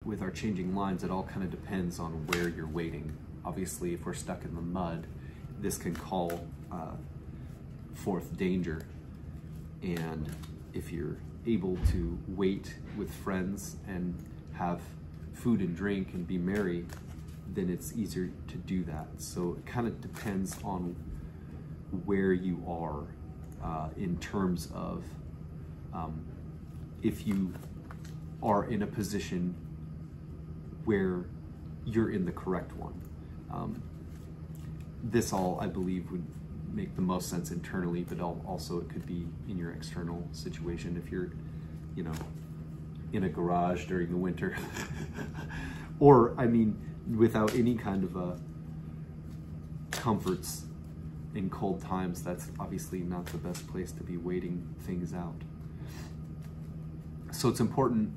with our changing lines, it all kind of depends on where you're waiting. Obviously, if we're stuck in the mud, this can call forth danger. And if you're able to wait with friends and have food and drink and be merry, then it's easier to do that. So it kind of depends on where you are in terms of if you are in a position where you're in the correct one. This all, I believe, would make the most sense internally, but also it could be in your external situation. If you're, you know, in a garage during the winter, or, I mean, without any kind of comforts in cold times, that's obviously not the best place to be waiting things out. So it's important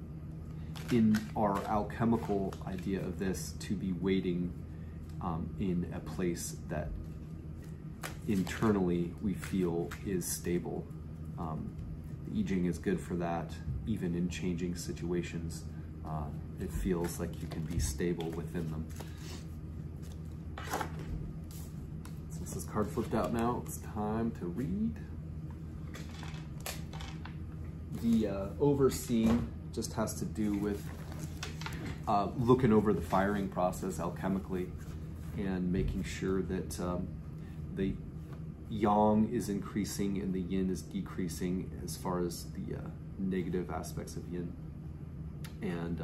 in our alchemical idea of this to be waiting in a place that internally we feel is stable. The I Ching is good for that. Even in changing situations, it feels like you can be stable within them. Since this card flipped out now, it's time to read. The overseeing just has to do with looking over the firing process alchemically and making sure that the yang is increasing and the yin is decreasing as far as the negative aspects of yin. And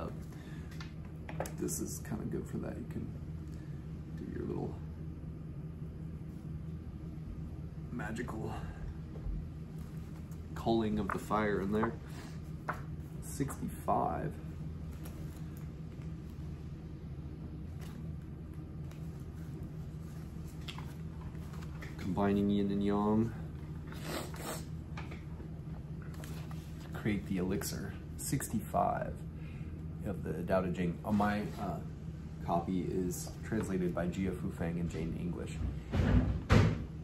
this is kind of good for that. You can do your little magical culling of the fire in there. 65. Combining yin and yang to create the elixir. 65 of the Tao Te Ching. On my copy is translated by Jia Fufang and Jane English.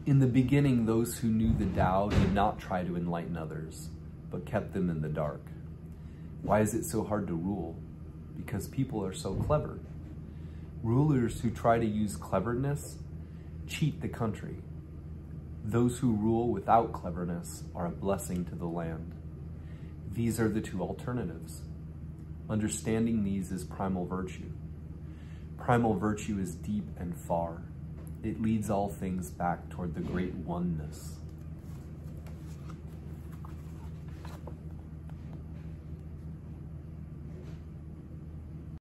In the beginning, those who knew the Tao did not try to enlighten others, but kept them in the dark. Why is it so hard to rule? Because people are so clever. Rulers who try to use cleverness cheat the country. Those who rule without cleverness are a blessing to the land. These are the two alternatives. Understanding these is primal virtue. Primal virtue is deep and far. It leads all things back toward the great oneness.